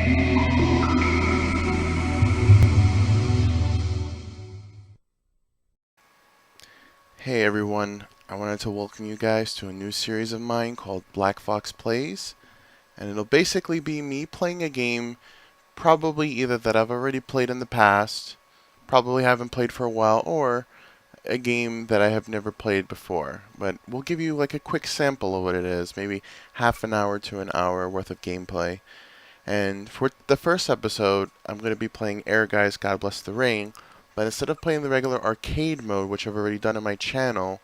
Hey everyone, I wanted to welcome you guys to a new series of mine called Blackfox Plays, and it'll basically be me playing a game probably either that I've already played in the past, probably haven't played for a while, or a game that I have never played before. But we'll give you like a quick sample of what it is, maybe half an hour to an hour worth of gameplay. And for the first episode, I'm going to be playing Ehrgeiz, God Bless the Ring, but instead of playing the regular arcade mode, which I've already done on my channel,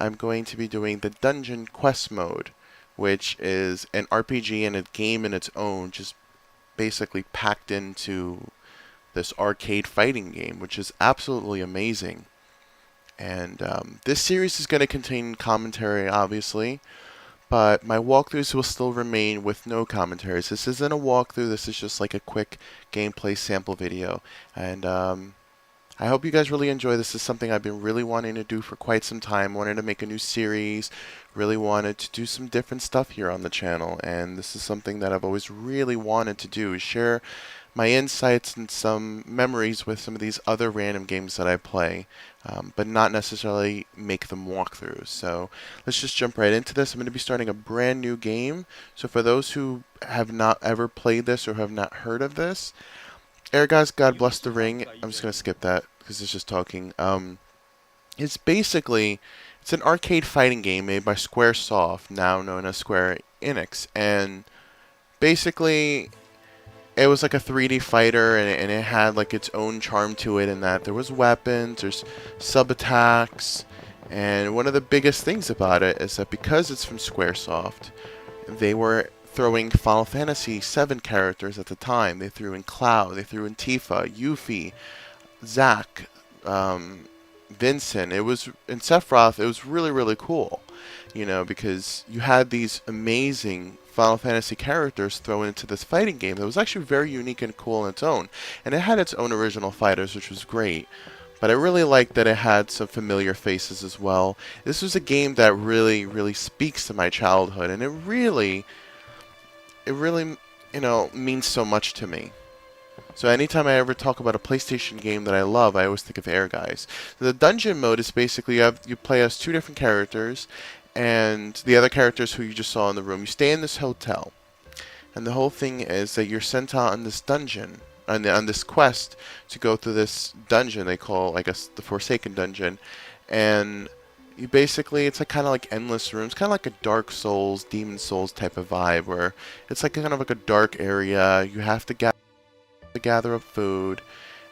I'm going to be doing the Dungeon Quest mode, which is an RPG and a game in its own, just basically packed into this arcade fighting game, which is absolutely amazing. And this series is going to contain commentary, obviously, but my walkthroughs will still remain with no commentaries. This isn't a walkthrough, this is just like a quick gameplay sample video. And I hope you guys really enjoy this. This is something I've been really wanting to do for quite some time. Wanted to make a new series, really wanted to do some different stuff here on the channel, and this is something that I've always really wanted to do, is share my insights and some memories with some of these other random games that I play, but not necessarily make them walkthroughs. So let's just jump right into this. I'm going to be starting a brand new game. So for those who have not ever played this or have not heard of this, Ehrgeiz, God Bless the Ring. I'm just going to skip that because it's just talking. It's basically, it's an arcade fighting game made by Squaresoft, now known as Square Enix. And basically, it was like a 3D fighter, and it had like its own charm to it in that there was weapons, there's sub-attacks. And one of the biggest things about it is that because it's from Squaresoft, they were throwing Final Fantasy VII characters at the time. They threw in Cloud, they threw in Tifa, Yuffie, Zack, Vincent. It was in Sephiroth. It was really, really cool, you know, because you had these amazing Final Fantasy characters thrown into this fighting game that was actually very unique and cool in its own. And it had its own original fighters, which was great. But I really liked that it had some familiar faces as well. This was a game that really, really speaks to my childhood, and it really, you know, means so much to me. So anytime I ever talk about a PlayStation game that I love, I always think of Ehrgeiz. The dungeon mode is basically you play as two different characters, and the other characters who you just saw in the room. You stay in this hotel, and the whole thing is that you're sent out on this dungeon, on this quest to go through this dungeon they call, I guess, the Forsaken Dungeon, and you basically, it's like kind of like endless rooms, kind of like a Dark Souls, Demon Souls type of vibe, where it's like kind of like a dark area. You have to gather up food,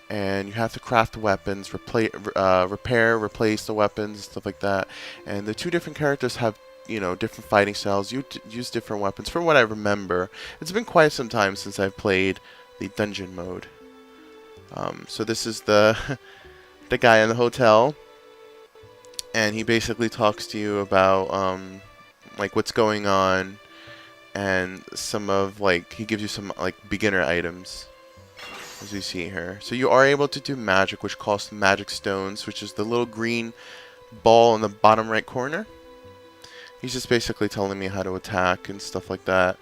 and you have to craft weapons, repair, replace the weapons, stuff like that. And the two different characters have, you know, different fighting styles. You use different weapons. From what I remember, it's been quite some time since I've played the dungeon mode. So this is the the guy in the hotel, and he basically talks to you about like what's going on, and some of like he gives you some like beginner items, as you see here. So you are able to do magic, which costs magic stones, which is the little green ball in the bottom right corner. He's just basically telling me how to attack and stuff like that,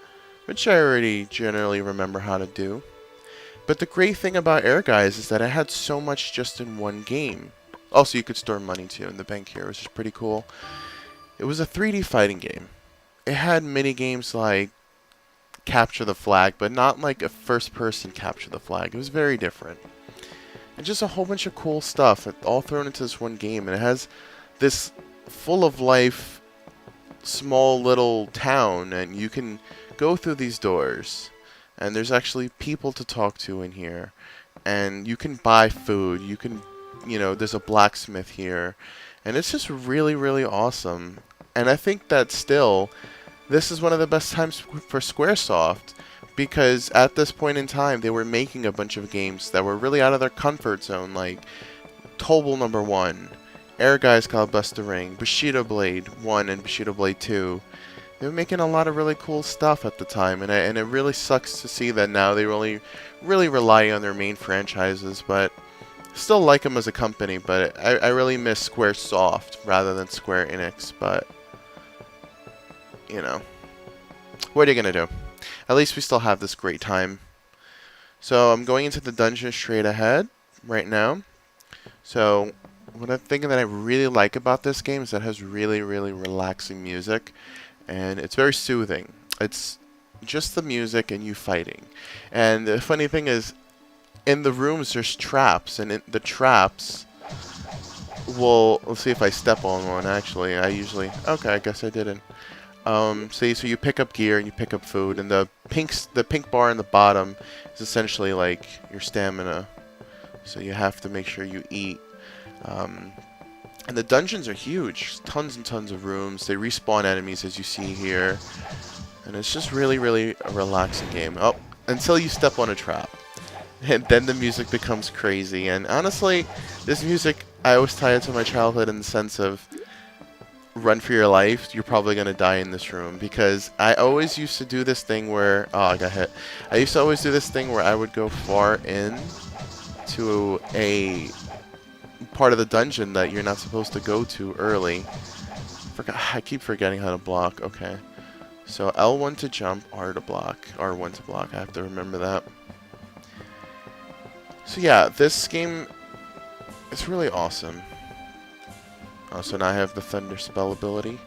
which I already generally remember how to do. But the great thing about Ehrgeiz is that it had so much just in one game. Also, you could store money too in the bank here, which is pretty cool. It was a 3D fighting game. It had mini games like capture the flag, but not like a first-person capture the flag. It was very different. And just a whole bunch of cool stuff, all thrown into this one game. And it has this full of life, small little town, and you can go through these doors. And there's actually people to talk to in here. And you can buy food. You can, you know, there's a blacksmith here. And it's just really, really awesome. And I think that still, this is one of the best times for Squaresoft, because at this point in time, they were making a bunch of games that were really out of their comfort zone, like Tobal No. 1, Ehrgeiz, God Bless the Ring, Bushido Blade 1 and Bushido Blade 2. They were making a lot of really cool stuff at the time, and it really sucks to see that now they really rely on their main franchises, but still like them as a company. But I really miss Squaresoft rather than Square Enix, but you know, what are you gonna do? At least we still have this great time. So I'm going into the dungeon straight ahead right now. So what I'm thinking that I really like about this game is that it has really, really relaxing music, and it's very soothing. It's just the music and you fighting. And the funny thing is, in the rooms there's traps, and in the traps will, let's see if I step on one. Actually, I usually, okay, I guess I didn't. So you pick up gear and you pick up food, and the pink bar in the bottom is essentially like your stamina. So you have to make sure you eat. And the dungeons are huge, tons and tons of rooms. They respawn enemies, as you see here, and it's just really, really a relaxing game. Oh, until you step on a trap, and then the music becomes crazy. And honestly, this music, I always tie it to my childhood in the sense of run for your life. You're probably gonna die in this room, because I always used to do this thing where, oh, I got hit. I used to always do this thing where I would go far in to a part of the dungeon that you're not supposed to go to early. I keep forgetting how to block. Okay, so L1 to jump, R to block, R1 to block. I have to remember that. So yeah, this game is really awesome. So now I have the Thunder Spell ability.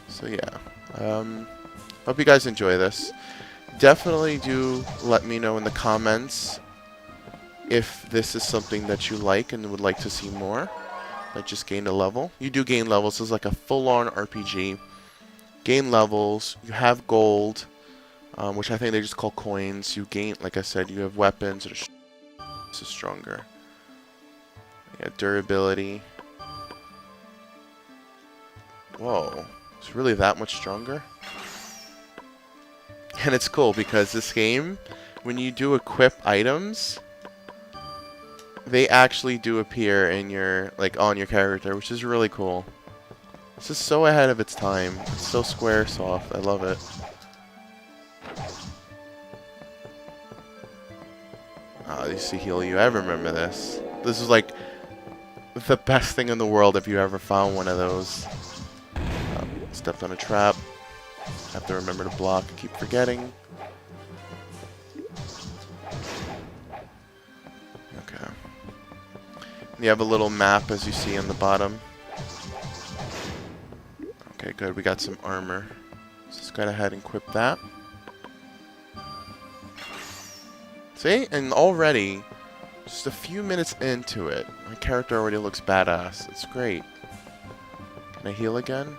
So yeah, hope you guys enjoy this. Definitely do let me know in the comments if this is something that you like and would like to see more. Like, just gain a level. You do gain levels. This is like a full-on RPG. Gain levels. You have gold, which I think they just call coins. You gain, like I said, you have weapons. This is stronger. Yeah, durability. Whoa, it's really that much stronger? And it's cool because this game, when you do equip items, they actually do appear in your, like, on your character, which is really cool. This is so ahead of its time. It's so square soft. I love it. Ah, I used to heal you. I remember this. This is like the best thing in the world if you ever found one of those. Stepped on a trap. Have to remember to block. Keep forgetting. Okay. You have a little map, as you see on the bottom. Okay, good. We got some armor. So let's go ahead and equip that. See? And already, just a few minutes into it, my character already looks badass. It's great. Can I heal again?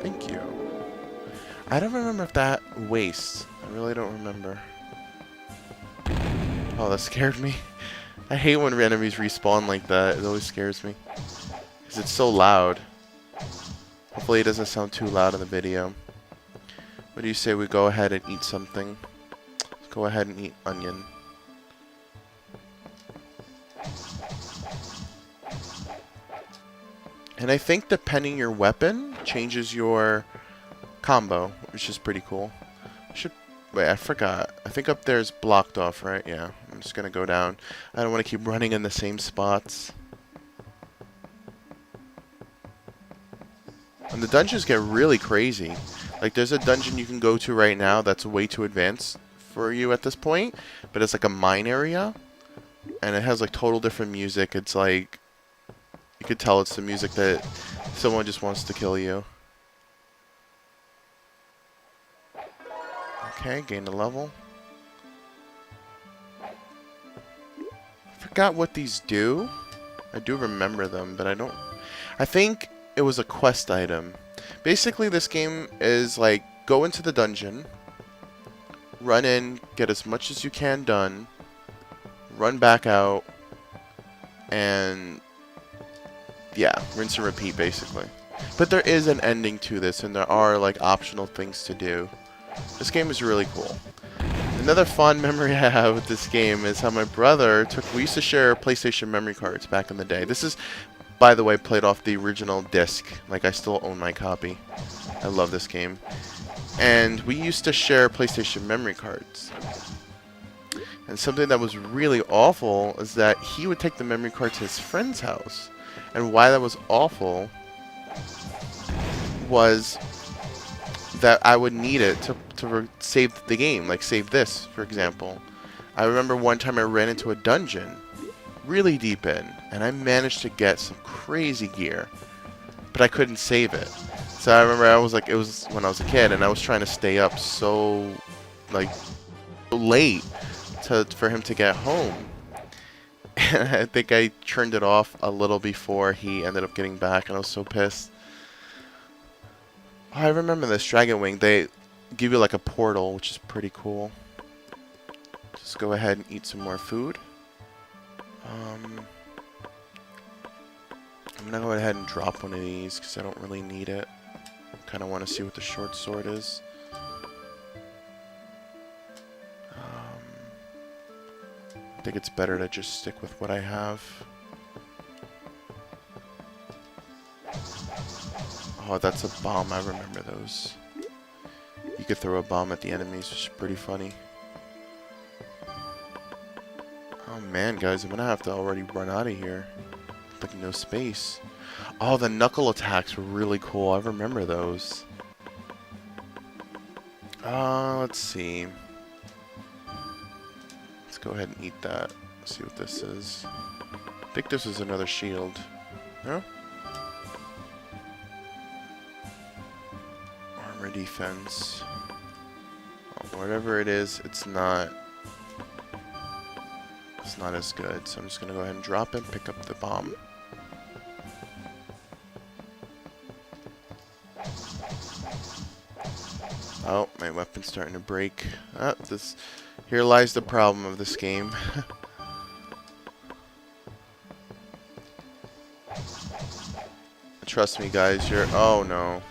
Thank you. I don't remember if that wastes. I really don't remember. Oh, that scared me. I hate when enemies respawn like that. It always scares me. Because it's so loud. Hopefully it doesn't sound too loud in the video. What do you say we go ahead and eat something? Let's go ahead and eat onion. And I think depending your weapon changes your combo, which is pretty cool. Wait, I forgot. I think up there is blocked off, right? Yeah, I'm just gonna go down. I don't want to keep running in the same spots. And the dungeons get really crazy. Like, there's a dungeon you can go to right now that's way too advanced for you at this point, but it's like a mine area, and it has like total different music. It's like, you could tell it's the music that someone just wants to kill you. Okay, gained a level. I forgot what these do. I do remember them, but I don't... I think it was a quest item. Basically, this game is like, go into the dungeon, run in, get as much as you can done, run back out, and yeah, rinse and repeat, basically. But there is an ending to this, and there are like optional things to do. This game is really cool. Another fond memory I have with this game is how my brother we used to share PlayStation memory cards back in the day. This is, by the way, played off the original disc. Like, I still own my copy. I love this game. And we used to share PlayStation memory cards. And something that was really awful is that he would take the memory card to his friend's house. And why that was awful was that I would need it to save the game, like save this, for example. I remember one time I ran into a dungeon really deep in, and I managed to get some crazy gear, but I couldn't save it. So I remember I was like, it was when I was a kid, and I was trying to stay up so, like, so late for him to get home. And I think I turned it off a little before he ended up getting back, and I was so pissed. Oh, I remember this Dragon Wing. They give you like a portal, which is pretty cool. Just go ahead and eat some more food. I'm gonna go ahead and drop one of these because I don't really need it. Kind of want to see what the short sword is. I think it's better to just stick with what I have. Oh, that's a bomb. I remember those. You could throw a bomb at the enemies, which is pretty funny. Oh man, guys, I'm gonna have to already run out of here. Like, no space. Oh, the knuckle attacks were really cool. I remember those. Let's see. Let's go ahead and eat that. See what this is. I think this is another shield. No? Armor defense. Oh, whatever it is, it's not as good. So I'm just gonna go ahead and drop it and pick up the bomb. Oh, my weapon's starting to break. Here lies the problem of this game. Trust me, guys, oh no.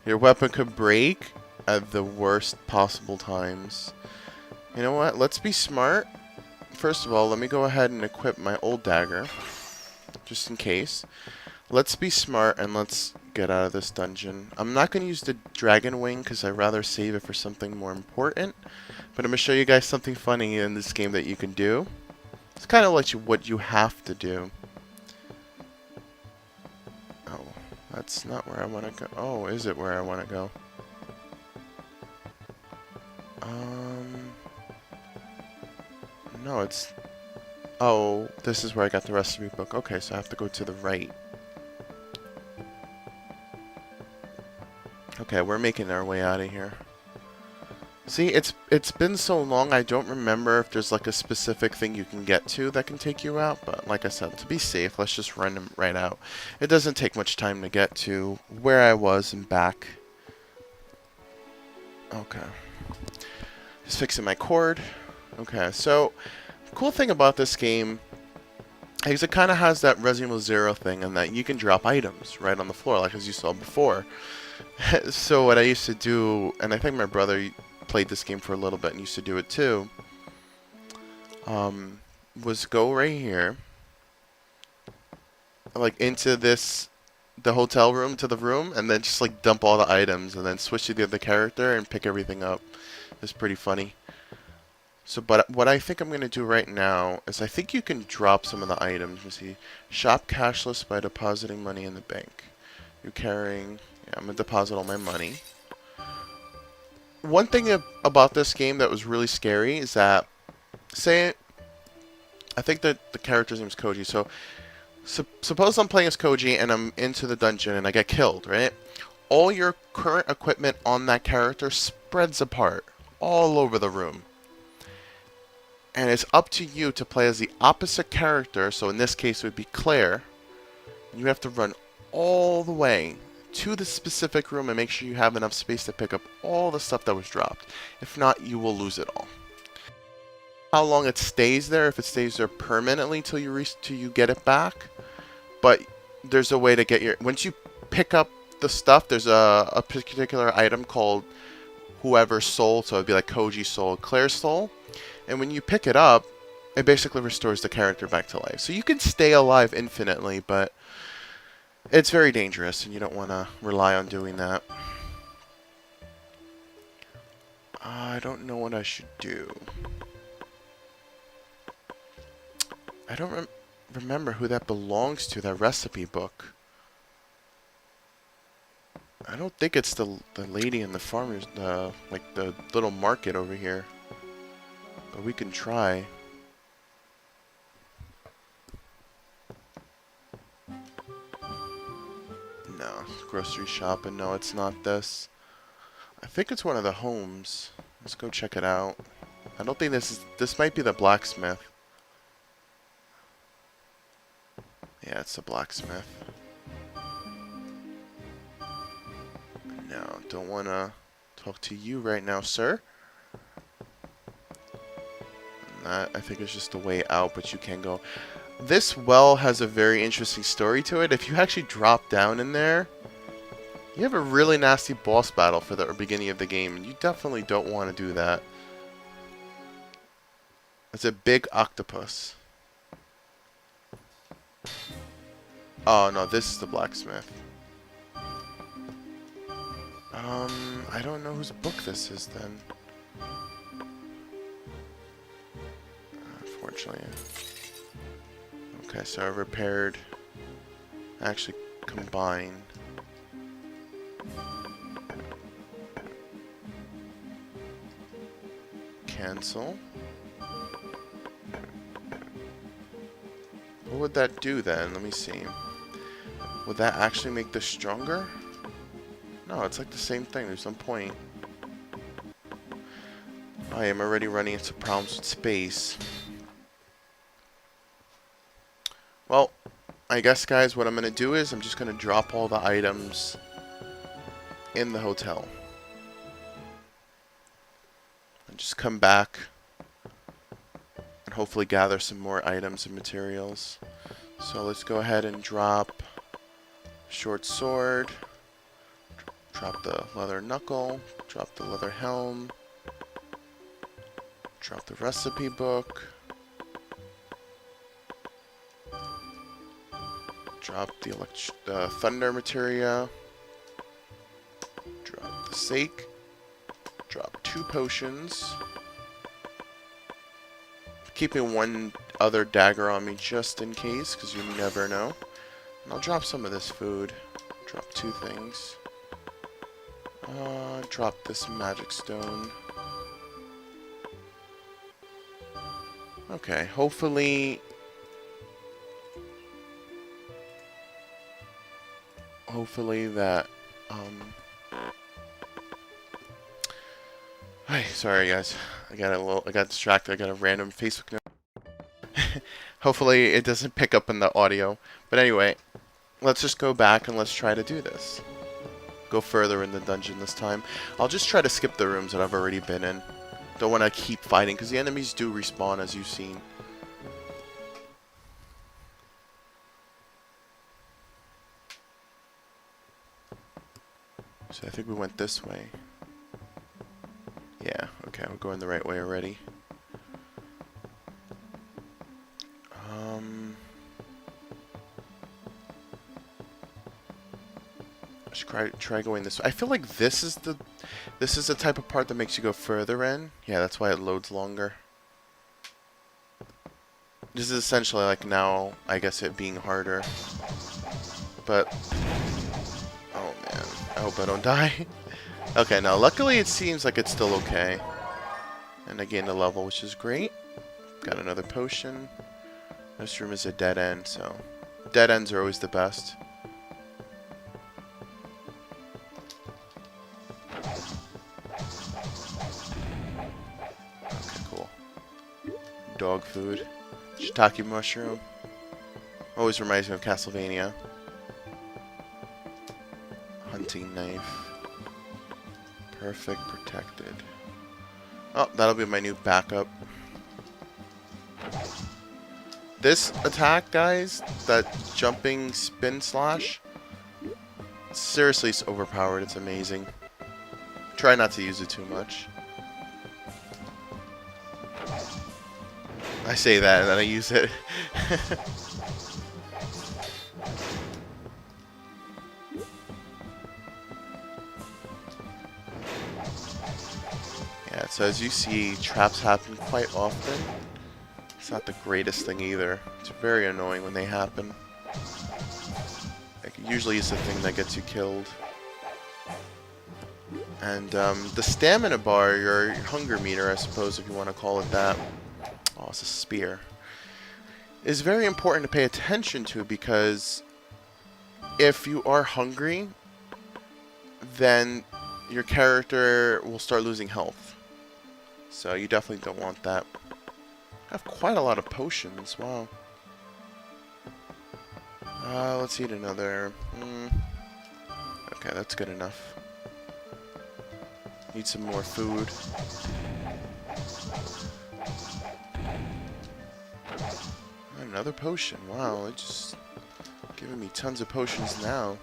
Your weapon could break at the worst possible times. You know what? Let's be smart. First of all, let me go ahead and equip my old dagger. Just in case. Let's be smart and let's get out of this dungeon. I'm not going to use the dragon wing because I'd rather save it for something more important. But I'm going to show you guys something funny in this game that you can do. It's kind of like what you have to do. Oh, that's not where I want to go. Oh, is it where I want to go? No, it's... Oh, this is where I got the recipe book. Okay, so I have to go to the right. Okay, we're making our way out of here. See, it's been so long, I don't remember if there's like a specific thing you can get to that can take you out, but like I said, to be safe, let's just run them right out. It doesn't take much time to get to where I was and back. Okay. Just fixing my cord. Okay, so, cool thing about this game is it kind of has that Resident Evil 0 thing, and that you can drop items right on the floor, like as you saw before. So what I used to do, and I think my brother played this game for a little bit and used to do it too, was go right here, like into the hotel room to the room, and then just like dump all the items, and then switch to the other character and pick everything up. It's pretty funny. So, but what I think I'm going to do right now is I think you can drop some of the items. You see, shop cashless by depositing money in the bank. You're carrying... Yeah, I'm going to deposit all my money. One thing about this game that was really scary is that, say, I think that the character's name is Koji. So, suppose I'm playing as Koji and I'm into the dungeon and I get killed, right? All your current equipment on that character spreads apart all over the room. And it's up to you to play as the opposite character. So in this case, it would be Clair. And you have to run all the way to the specific room and make sure you have enough space to pick up all the stuff that was dropped. If not, you will lose it all. How long it stays there, if it stays there permanently till you get it back. But there's a way to get once you pick up the stuff, there's a particular item called whoever's soul. So it'd be like Koji's soul, Clair's soul. And when you pick it up, it basically restores the character back to life. So you can stay alive infinitely, but it's very dangerous, and you don't want to rely on doing that. I don't know what I should do. I don't remember who that belongs to, that recipe book. I don't think it's the lady in the farmer's, like the little market over here. But we can try. No, grocery shop, and no, it's not this. I think it's one of the homes. Let's go check it out. I don't think this might be the blacksmith. Yeah, it's the blacksmith. No, don't want to talk to you right now, sir. And that, I think, is just the way out, but you can go. This well has a very interesting story to it. If you actually drop down in there, you have a really nasty boss battle for the beginning of the game, and you definitely don't want to do that. It's a big octopus. Oh, no, this is the blacksmith. I don't know whose book this is, then. Unfortunately. Okay, so I repaired. Actually, combine. Cancel. What would that do then? Let me see. Would that actually make this stronger? No, it's like the same thing. There's no point. I am already running into problems with space. Well, I guess, guys, what I'm going to do is I'm just going to drop all the items in the hotel. And just come back and hopefully gather some more items and materials. So let's go ahead and drop short sword, drop the leather knuckle, drop the leather helm, drop the recipe book, drop the thunder materia, drop the sake, drop 2 potions, keeping one other dagger on me just in case, because you never know. And I'll drop some of this food. Drop 2 things. Drop this magic stone. Okay, hopefully that Hi, sorry guys. I got distracted. I got a random Facebook note. Hopefully it doesn't pick up in the audio. But anyway, let's just go back and let's try to do this. Go further in the dungeon this time. I'll just try to skip the rooms that I've already been in. Don't want to keep fighting because the enemies do respawn, as you've seen. So I think we went this way. Yeah, okay, we're going the right way already. Try going this way. I feel like this is the type of part that makes you go further in. Yeah, that's why it loads longer. This is essentially like now, I guess, it being harder. But oh man, I hope I don't die. Okay, now luckily it seems like it's still okay. And I gained a level, which is great. Got another potion. This room is a dead end, so dead ends are always the best. Okay, cool. Dog food. Shiitake mushroom. Always reminds me of Castlevania. Hunting knife. Perfect, protected. Oh, that'll be my new backup. This attack, guys, that jumping spin slash, seriously, it's overpowered. It's amazing. Try not to use it too much. I say that and then I use it. Yeah, so as you see, traps happen quite often. It's not the greatest thing either. It's very annoying when they happen. Like, usually it's the thing that gets you killed. And the stamina bar, your hunger meter, I suppose, if you want to call it that. Oh, it's a spear. Is very important to pay attention to, because if you are hungry, then your character will start losing health. So you definitely don't want that. I have quite a lot of potions. Wow. Let's eat another. Okay, that's good enough. Need some more food. Another potion. Wow, it's just giving me tons of potions now.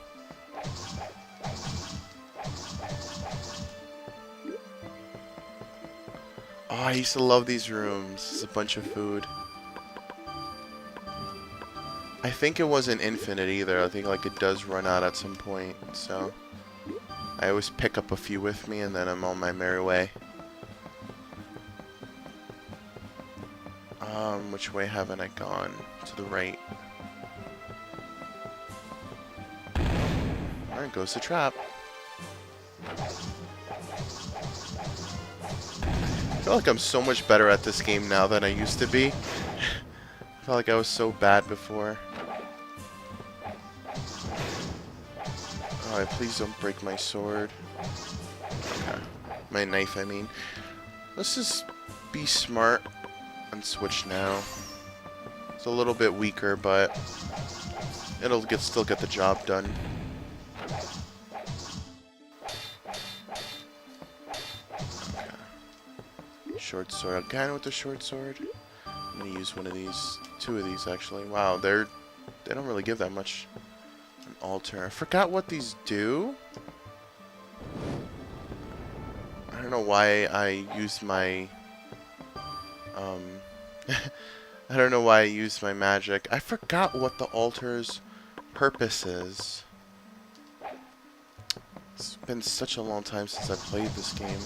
Oh, I used to love these rooms. It's a bunch of food. I think it wasn't infinite either. I think like it does run out at some point. So I always pick up a few with me and then I'm on my merry way. Which way haven't I gone? To the right. Alright, goes the trap. I feel like I'm so much better at this game now than I used to be. I felt like I was so bad before. Alright, please don't break my sword. Okay. My knife, I mean. Let's just be smart and switch now. It's a little bit weaker, but it'll still get the job done. Okay. Short sword. Again with the short sword. I'm gonna use one of these. Two of these, actually. Wow, they don't really give that much. An altar. I forgot what these do. I don't know why I used my I don't know why I used my magic. I forgot what the altar's purpose is. It's been such a long time since I played this game.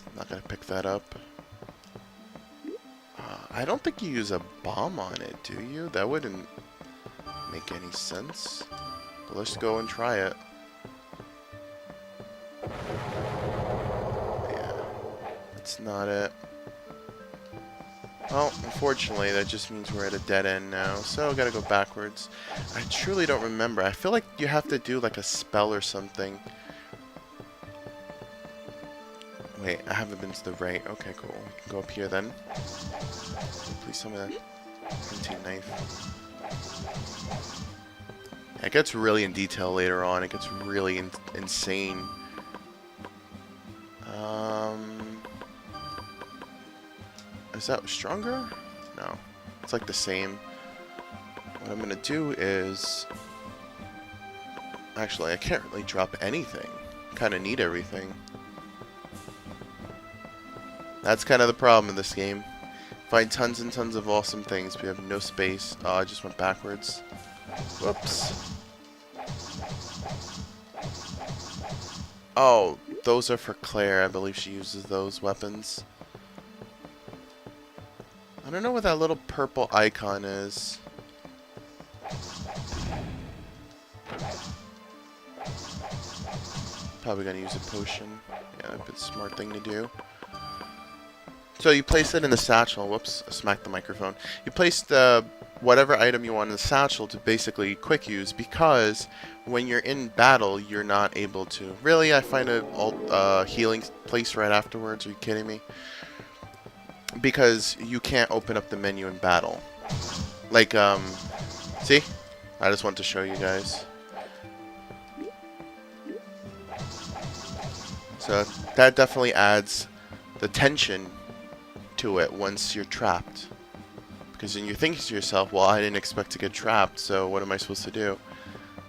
I'm not gonna pick that up. I don't think you use a bomb on it, do you? That wouldn't make any sense. But let's go and try it. That's not it. Well, unfortunately, that just means we're at a dead end now. So, I gotta go backwards. I truly don't remember. I feel like you have to do like a spell or something. Wait, I haven't been to the right. Okay, cool. We can go up here then. Please tell me that hunting knife. It gets really in detail later on. It gets really insane. Is that stronger? No. It's like the same. What I'm gonna do is... Actually, I can't really drop anything. Kinda need everything. That's kind of the problem in this game. Find tons and tons of awesome things, but we have no space. Oh, I just went backwards. Whoops. Oh, those are for Clair. I believe she uses those weapons. I don't know what that little purple icon is. Probably gonna use a potion. Yeah, that'd be a smart thing to do. So you place it in the satchel. Whoops, I smacked the microphone. You place the whatever item you want in the satchel to basically quick use, because when you're in battle, you're not able to. Really, I find a healing place right afterwards. Are you kidding me? Because you can't open up the menu in battle. Like, see? I just want to show you guys. So that definitely adds the tension to it once you're trapped. Because then you're thinking to yourself, well, I didn't expect to get trapped, so what am I supposed to do?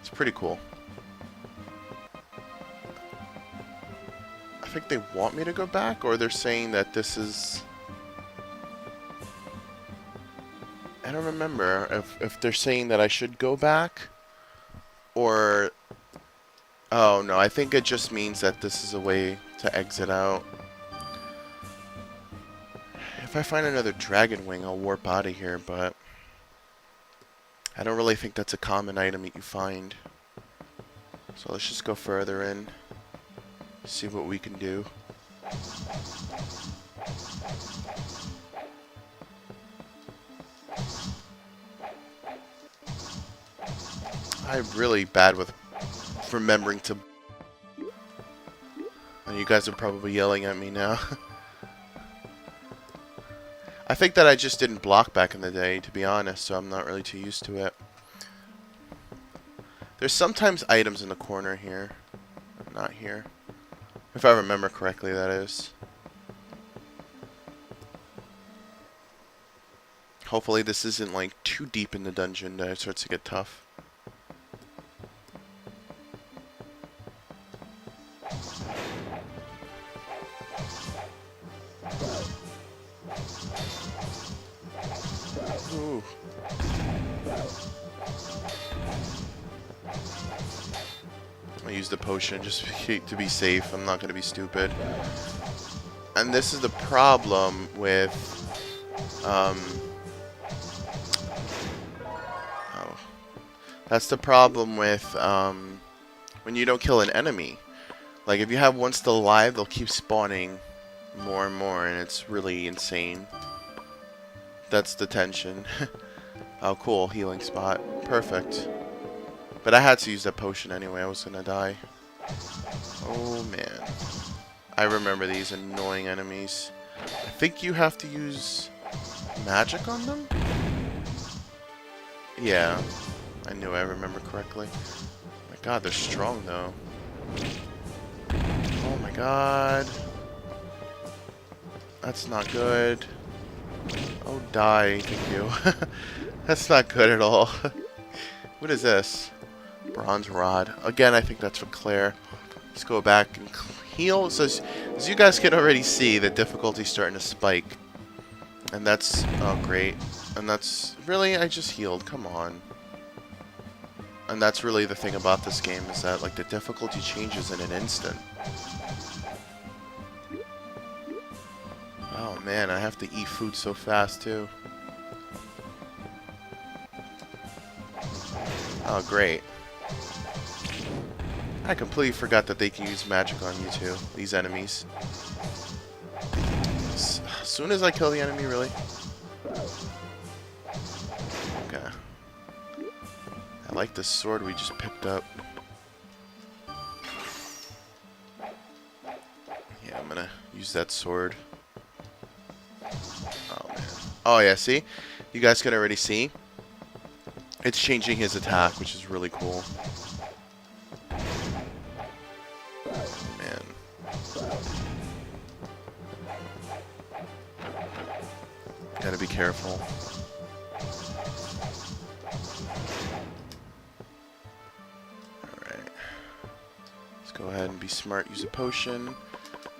It's pretty cool. I think they want me to go back, or they're saying that this is... I don't remember if they're saying that I should go back, or... Oh, no, I think it just means that this is a way to exit out. If I find another dragon wing, I'll warp out of here, but... I don't really think that's a common item that you find. So let's just go further in. See what we can do. I'm really bad with remembering to... And you guys are probably yelling at me now. I think that I just didn't block back in the day, to be honest, so I'm not really too used to it. There's sometimes items in the corner here. Not here. If I remember correctly, that is. Hopefully this isn't like too deep in the dungeon that it starts to get tough. Ooh. I'll use the potion just to be safe. I'm not going to be stupid. And this is the problem with... That's the problem with when you don't kill an enemy. Like, if you have one still alive, they'll keep spawning more and more, and it's really insane. That's the tension. Oh, cool. Healing spot. Perfect. But I had to use that potion anyway. I was gonna die. Oh, man. I remember these annoying enemies. I think you have to use magic on them? Yeah. I knew I remember correctly. Oh my god, they're strong, though. Oh my god. That's not good. Oh, die. Thank you. That's not good at all. What is this? Bronze rod. Again, I think that's for Clair. Let's go back and heal. So, as you guys can already see, the difficulty's starting to spike. And that's... Oh, great. And that's... Really? I just healed. Come on. And that's really the thing about this game, is that, like, the difficulty changes in an instant. Oh, man, I have to eat food so fast, too. Oh, great. I completely forgot that they can use magic on you, too, these enemies. As soon as I kill the enemy, really? Okay. I like this sword we just picked up. Yeah, I'm gonna use that sword. Oh, man. Oh, yeah, see? You guys can already see. It's changing his attack, which is really cool. Man. Gotta be careful. Alright. Let's go ahead and be smart. Use a potion.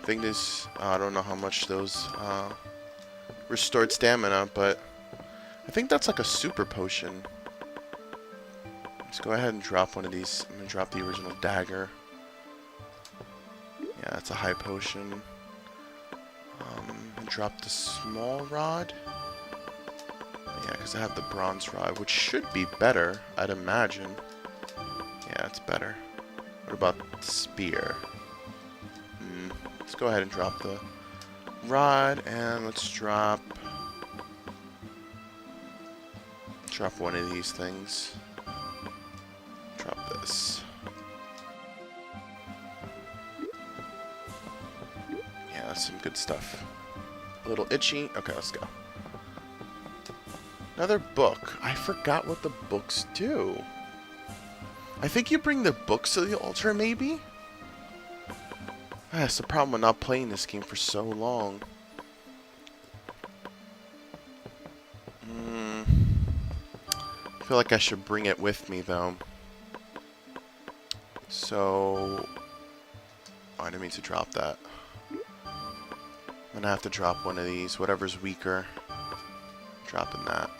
Thing is, I don't know how much those restored stamina, but I think that's like a super potion. Let's go ahead and drop one of these. I'm going to drop the original dagger. Yeah, that's a high potion. Drop the small rod. Yeah, because I have the bronze rod, which should be better, I'd imagine. Yeah, it's better. What about the spear? Let's go ahead and drop the rod, and let's drop one of these things. Drop this. Yeah, that's some good stuff. A little itchy. Okay, let's go. Another book. I forgot what the books do. I think you bring the books to the altar, maybe? That's the problem with not playing this game for so long. I feel like I should bring it with me, though. So... Oh, I didn't mean to drop that. I'm gonna have to drop one of these. Whatever's weaker. Dropping that.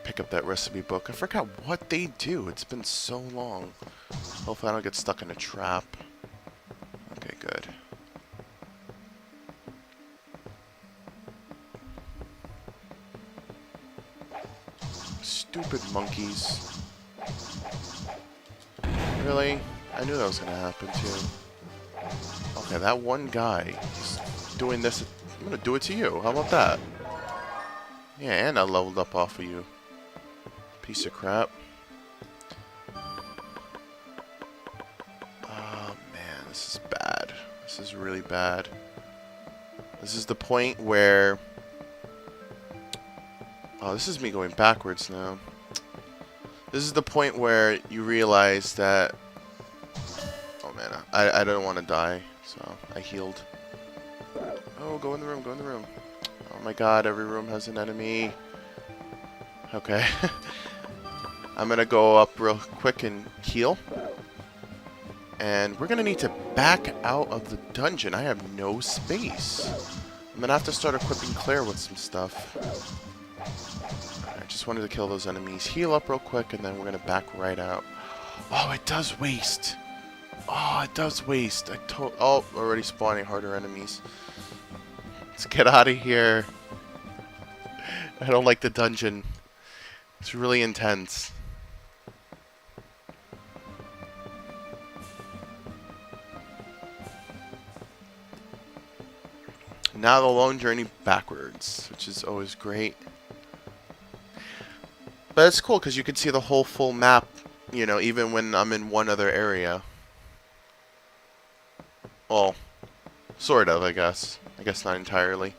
Pick up that recipe book. I forgot what they do. It's been so long. Hopefully I don't get stuck in a trap. Okay, good. Stupid monkeys. Really? I knew that was gonna happen too. Okay, that one guy, he's doing this. I'm gonna do it to you. How about that? Yeah, and I leveled up off of you. Piece of crap. Oh man, this is bad. This is really bad. This is the point where... Oh, this is me going backwards now. This is the point where you realize that... Oh man, I don't want to die, so I healed. Oh, go in the room, go in the room. Oh my god, every room has an enemy. Okay. I'm gonna go up real quick and heal. And we're gonna need to back out of the dungeon. I have no space. I'm gonna have to start equipping Clair with some stuff. I just wanted to kill those enemies. Heal up real quick, and then we're gonna back right out. Oh, it does waste. Oh, it does waste. Oh, already spawning harder enemies. Let's get out of here. I don't like the dungeon. It's really intense. Now the lone journey backwards, which is always great. But it's cool because you can see the whole full map, you know, even when I'm in one other area. Well, sort of, I guess. I guess not entirely.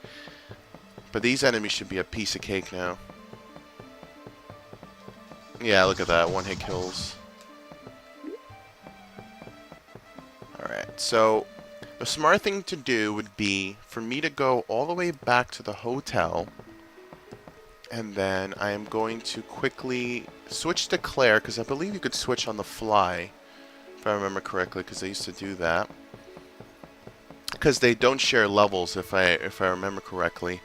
But these enemies should be a piece of cake now. Yeah, look at that. One hit kills. Alright, so the smart thing to do would be for me to go all the way back to the hotel. And then I am going to quickly switch to Clair, because I believe you could switch on the fly, if I remember correctly, because I used to do that. Because they don't share levels, if I remember correctly.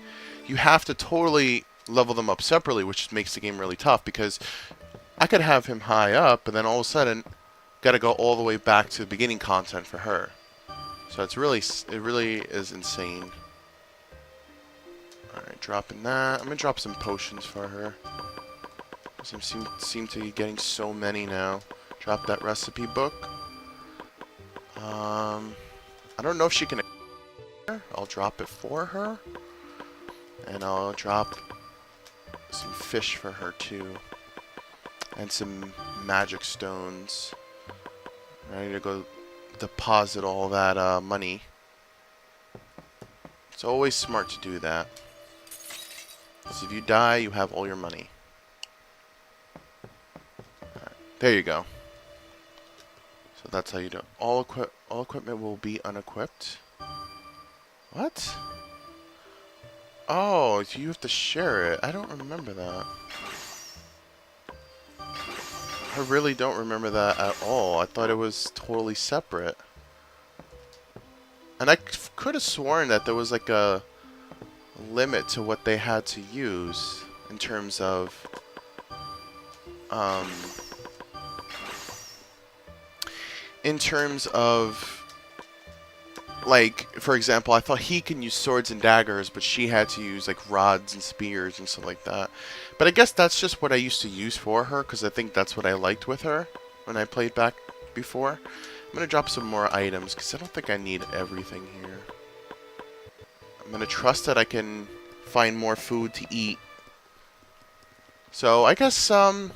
You have to totally level them up separately, which makes the game really tough, because I could have him high up, and then all of a sudden, got to go all the way back to the beginning content for her. So it really is insane. Alright, dropping that. I'm going to drop some potions for her. I seem to be getting so many now. Drop that recipe book. I don't know if she can... I'll drop it for her. And I'll drop some fish for her too. And some magic stones. I need to go deposit all that money. It's always smart to do that. Because if you die, you have all your money. Right, there you go. So that's how you do it. All equipment will be unequipped. What? Oh, you have to share it. I don't remember that. I really don't remember that at all. I thought it was totally separate. And I could have sworn that there was like a limit to what they had to use in terms of like, for example, I thought he can use swords and daggers, but she had to use like rods and spears and stuff like that. But I guess that's just what I used to use for her, because I think that's what I liked with her when I played back before. I'm going to drop some more items, because I don't think I need everything here. I'm going to trust that I can find more food to eat. So I guess I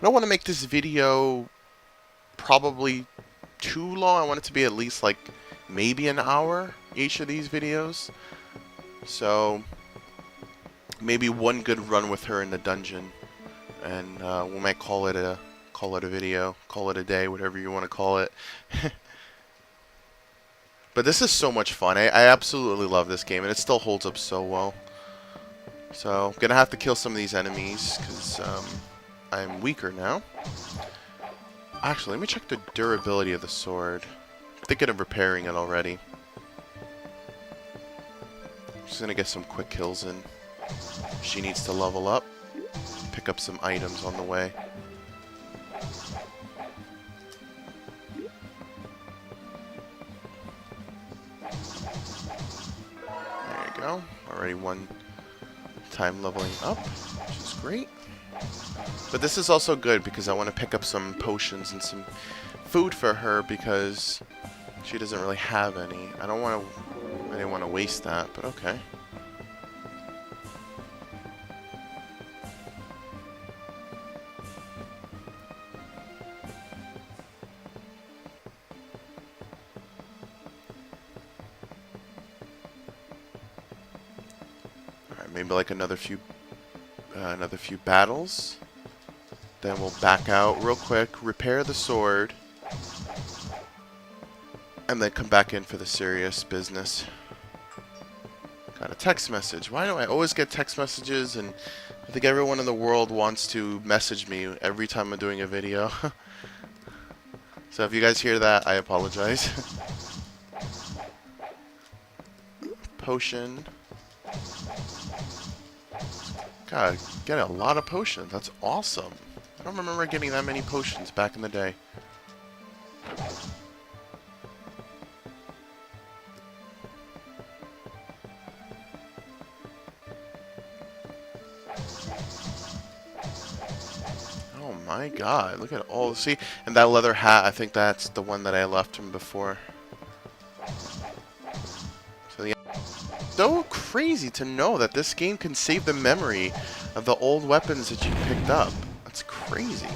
don't want to make this video probably too long. I want it to be at least like maybe an hour, each of these videos. So maybe one good run with her in the dungeon, and we might call it a video, call it a day, whatever you want to call it. But this is so much fun. I absolutely love this game, and it still holds up so well. So I'm gonna have to kill some of these enemies because I'm weaker now. Actually, let me check the durability of the sword. I'm thinking of repairing it already. I'm just gonna get some quick kills in. She needs to level up. Pick up some items on the way. There you go. Already one time leveling up, which is great. But this is also good because I want to pick up some potions and some food for her because she doesn't really have any. I didn't want to waste that, but okay. Alright, maybe like another few battles. Then we'll back out real quick, repair the sword, and then come back in for the serious business. Got a text message. Why do I always get text messages? And I think everyone in the world wants to message me every time I'm doing a video. So if you guys hear that, I apologize. Potion. God, get a lot of potions. That's awesome. I don't remember getting that many potions back in the day. Oh my god, look at all, see, and that leather hat, I think that's the one that I left him before. So yeah, so crazy to know that this game can save the memory of the old weapons that you picked up. That's crazy.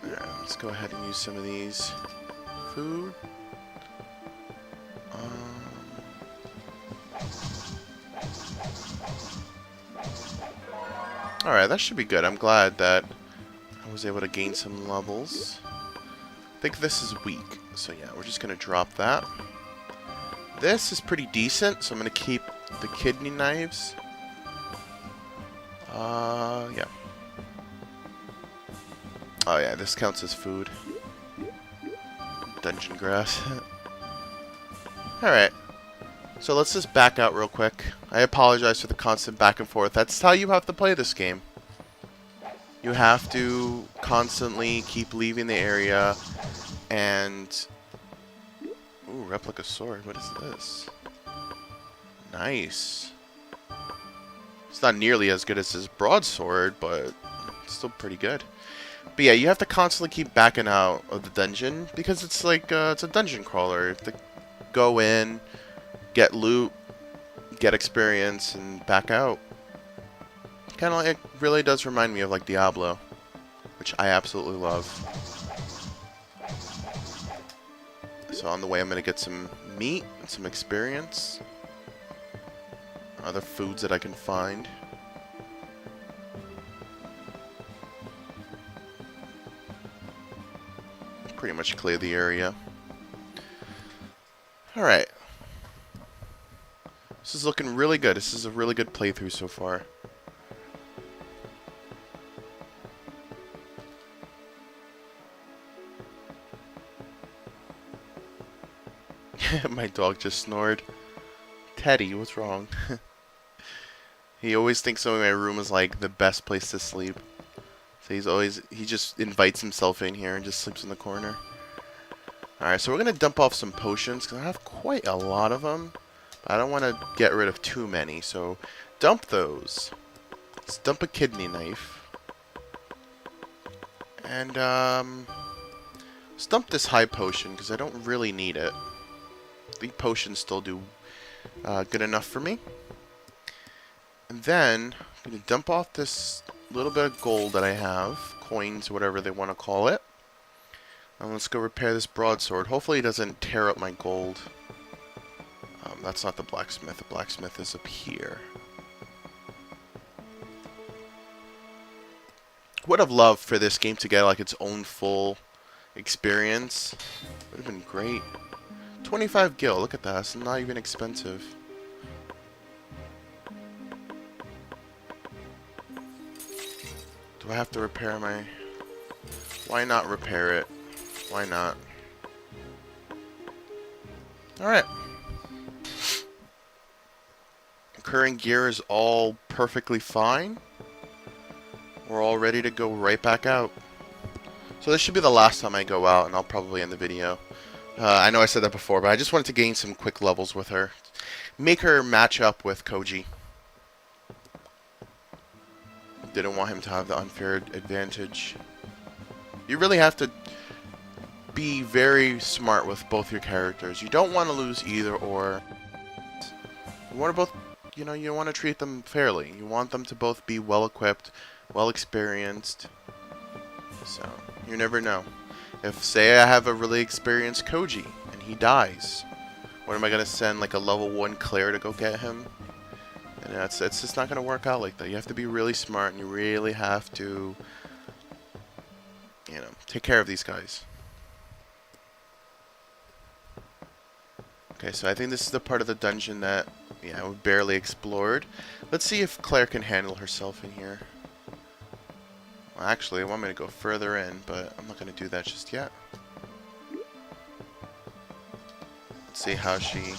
Alright, let's go ahead and use some of these. Food. Alright, that should be good. I'm glad that I was able to gain some levels. I think this is weak. So yeah, we're just going to drop that. This is pretty decent, so I'm going to keep the kidney knives. Yeah. Oh yeah, this counts as food. Dungeon grass. Alright. So let's just back out real quick. I apologize for the constant back and forth. That's how you have to play this game. You have to constantly keep leaving the area and... Ooh, replica sword. What is this? Nice. It's not nearly as good as his broadsword, but it's still pretty good. But yeah, you have to constantly keep backing out of the dungeon because it's like it's a dungeon crawler. You have to go in, get loot, get experience, and back out. Kind of like, it really does remind me of like Diablo, which I absolutely love. So on the way, I'm gonna get some meat and some experience. Other foods that I can find. Pretty much clear the area. Alright. This is looking really good. This is a really good playthrough so far. My dog just snored. Teddy, what's wrong? He always thinks my room is like the best place to sleep. So he just invites himself in here and just sleeps in the corner. Alright, so we're going to dump off some potions because I have quite a lot of them. But I don't want to get rid of too many, so dump those. Let's dump a kidney knife. And let's dump this high potion because I don't really need it. The potions still do good enough for me. And then I'm going to dump off this little bit of gold that I have. Coins, whatever they want to call it. And let's go repair this broadsword. Hopefully it doesn't tear up my gold. That's not the blacksmith. The blacksmith is up here. Would have loved for this game to get like its own full experience. Would have been great. 25 gil, look at that. It's not even expensive. Do I have to repair my... Why not repair it? Why not? Alright. Current gear is all perfectly fine. We're all ready to go right back out. So this should be the last time I go out, and I'll probably end the video. I know I said that before, but I just wanted to gain some quick levels with her. Make her match up with Koji. Didn't want him to have the unfair advantage. You really have to be very smart with both your characters. You don't want to lose either or. You want to both, you know, you want to treat them fairly. You want them to both be well equipped, well experienced. So, you never know. If, say, I have a really experienced Koji and he dies, what am I going to send, like, a level 1 Clair to go get him? And it's just not going to work out like that. You have to be really smart and you really have to, you know, take care of these guys. Okay, so I think this is the part of the dungeon that, yeah, we barely explored. Let's see if Claire can handle herself in here. Well, actually, I want me to go further in, but I'm not going to do that just yet. Let's see how she...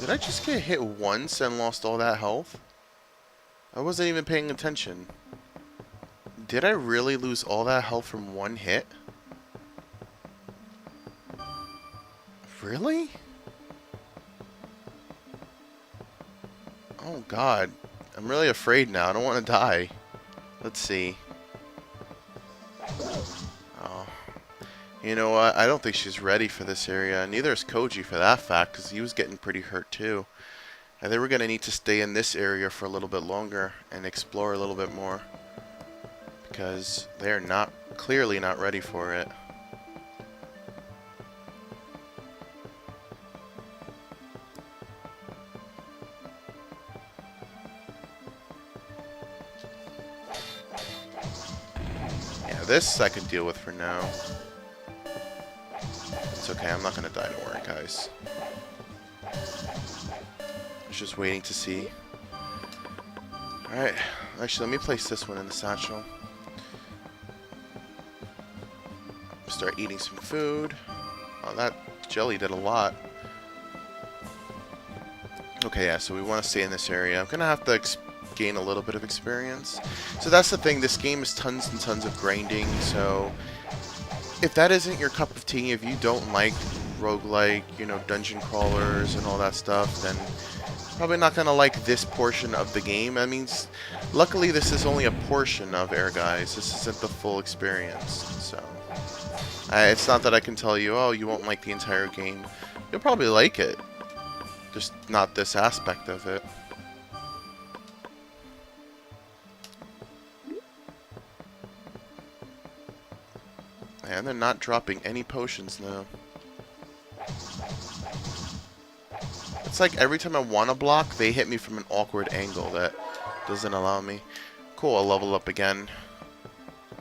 Did I just get hit once and lost all that health? I wasn't even paying attention. Did I really lose all that health from one hit? Really? Oh god. I'm really afraid now. I don't want to die. Let's see. Oh. You know what? I don't think she's ready for this area. Neither is Koji for that fact, because he was getting pretty hurt too. I think we're going to need to stay in this area for a little bit longer and explore a little bit more. Because they're not, clearly not ready for it. This I can deal with for now. It's okay, I'm not gonna die, don't worry, guys. I was just waiting to see. Alright, actually, let me place this one in the satchel. Start eating some food. Oh, that jelly did a lot. Okay, yeah, so we want to stay in this area. I'm gonna have to gain a little bit of experience. So that's the thing, this game is tons and tons of grinding, so if that isn't your cup of tea, if you don't like roguelike, you know, dungeon crawlers and all that stuff, then probably not gonna like this portion of the game. I mean, luckily this is only a portion of Ehrgeiz. This isn't the full experience, so it's not that I can tell you, oh, you won't like the entire game. You'll probably like it, just not this aspect of it. And they're not dropping any potions now. It's like every time I want to block, they hit me from an awkward angle that doesn't allow me. Cool, I'll level up again.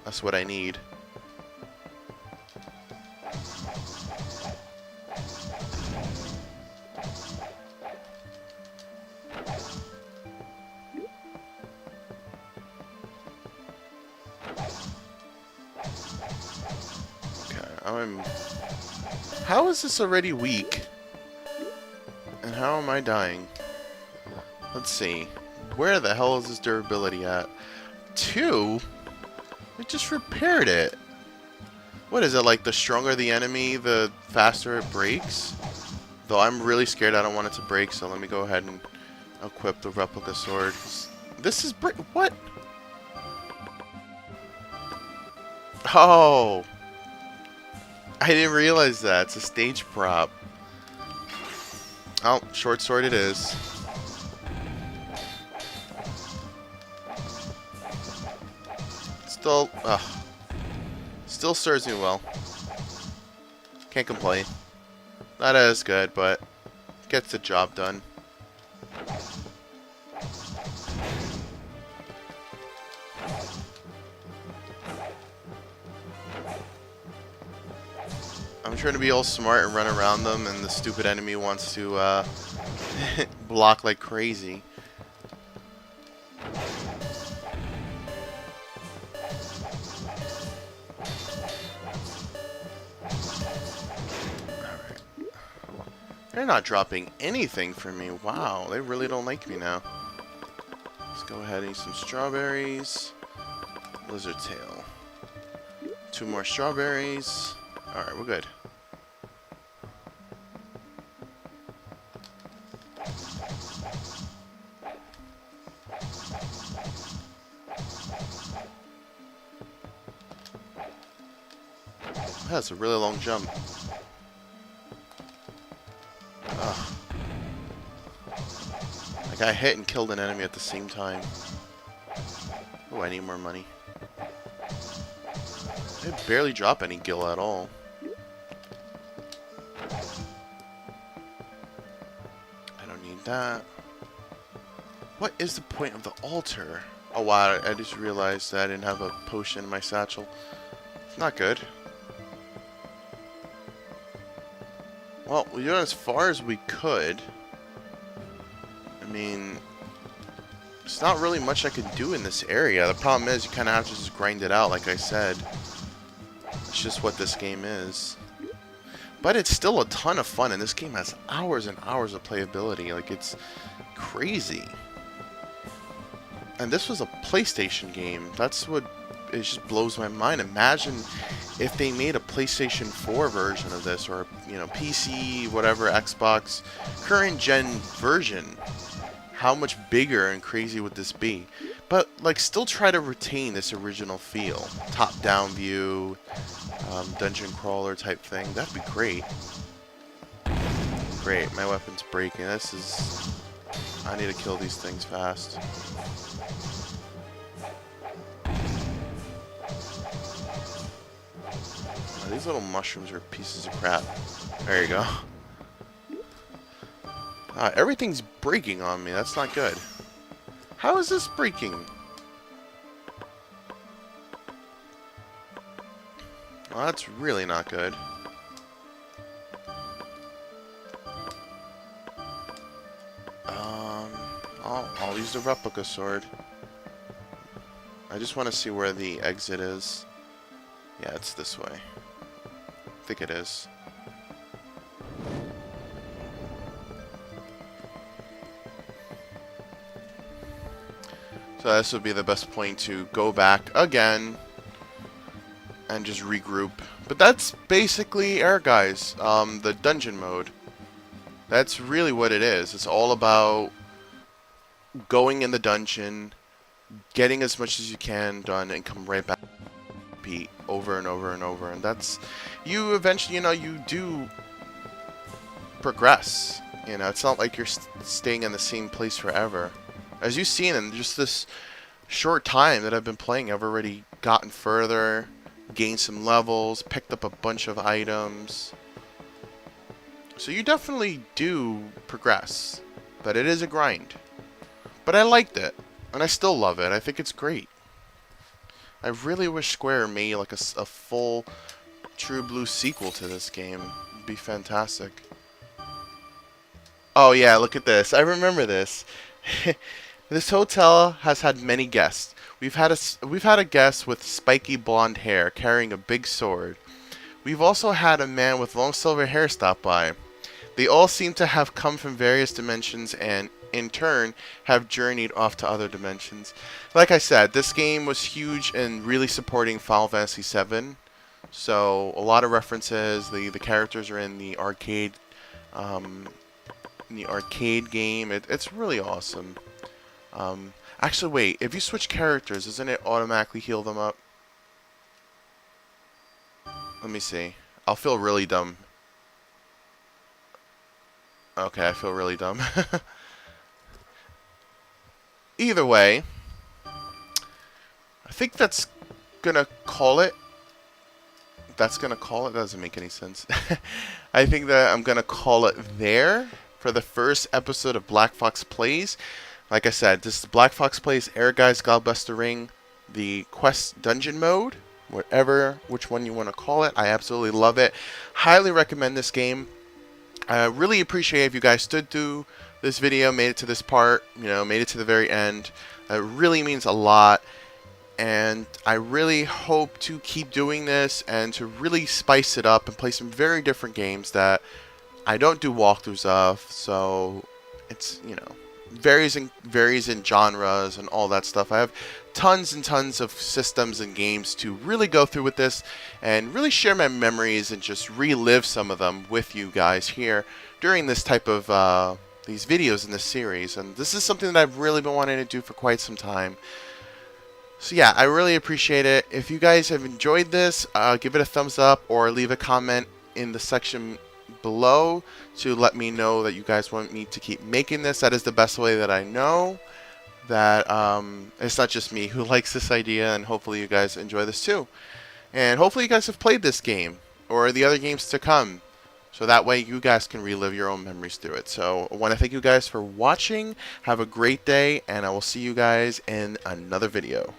That's what I need. How is this already weak? And how am I dying? Let's see. Where the hell is this durability at? 2? I just repaired it. What is it, like the stronger the enemy, the faster it breaks? Though I'm really scared I don't want it to break, so let me go ahead and equip the replica sword. This is what? Oh! I didn't realize that. It's a stage prop. Oh, short sword it is. Still serves me well. Can't complain. Not as good, but gets the job done. I'm trying to be all smart and run around them, and the stupid enemy wants to block like crazy. Alright. They're not dropping anything for me. Wow, they really don't like me now. Let's go ahead and eat some strawberries. Lizard tail. 2 more strawberries. Alright, we're good. That's a really long jump. Ugh. Like I hit and killed an enemy at the same time. Oh, I need more money. I barely drop any gil at all. I don't need that. What is the point of the altar? Oh wow, I just realized that I didn't have a potion in my satchel. It's not good. Well, we went as far as we could. I mean, there's not really much I could do in this area. The problem is you kind of have to just grind it out, like I said. It's just what this game is. But it's still a ton of fun, and this game has hours and hours of playability. Like, it's crazy. And this was a PlayStation game. That's what it just blows my mind. Imagine if they made a PlayStation 4 version of this, or, you know, PC, whatever, Xbox, current gen version. How much bigger and crazy would this be? But, like, still try to retain this original feel. Top-down view, dungeon crawler type thing. That'd be great. Great, my weapon's breaking. This is... I need to kill these things fast. Oh, these little mushrooms are pieces of crap. There you go. Everything's breaking on me. That's not good. How is this breaking? Well, that's really not good. I'll use the replica sword. I just want to see where the exit is. Yeah, it's this way. I think it is. So this would be the best point to go back again and just regroup. But that's basically Ehrgeiz, the dungeon mode. That's really what it is. It's all about going in the dungeon, getting as much as you can done, and come right back, repeat over and over and over. And that's, you eventually, you know, you do progress. You know, it's not like you're staying in the same place forever. As you've seen in just this short time that I've been playing, I've already gotten further, gained some levels, picked up a bunch of items. So you definitely do progress, but it is a grind. But I liked it, and I still love it. I think it's great. I really wish Square made like a full True Blue sequel to this game. It'd be fantastic. Oh yeah, look at this. I remember this. This hotel has had many guests. We've had a guest with spiky blonde hair carrying a big sword. We've also had a man with long silver hair stop by. They all seem to have come from various dimensions and, in turn, have journeyed off to other dimensions. Like I said, this game was huge in really supporting Final Fantasy VII. So, a lot of references. The characters are in the arcade game. It's really awesome. Actually, wait. If you switch characters, doesn't it automatically heal them up? Let me see. I'll feel really dumb. Okay, I feel really dumb. Either way, I think that's gonna call it. That's gonna call it. That doesn't make any sense. I think that I'm gonna call it there for the first episode of Blackfox Plays. Like I said, this is Blackfox Plays Ehrgeiz God Bless the Ring, the quest dungeon mode, which one you want to call it. I absolutely love it. Highly recommend this game. I really appreciate if you guys stood through this video, made it to this part, you know, made it to the very end. It really means a lot, and I really hope to keep doing this and to really spice it up and play some very different games that I don't do walkthroughs of. So it's, you know, varies in genres and all that stuff. I have tons and tons of systems and games to really go through with this and really share my memories and just relive some of them with you guys here during this type of these videos in this series. And this is something that I've really been wanting to do for quite some time. So yeah, I really appreciate it. If you guys have enjoyed this, give it a thumbs up or leave a comment in the section below to let me know that you guys want me to keep making this. That is the best way that I know that it's not just me who likes this idea, and hopefully you guys enjoy this too. And hopefully you guys have played this game or the other games to come, so that way you guys can relive your own memories through it. So I want to thank you guys for watching. Have a great day, and I will see you guys in another video.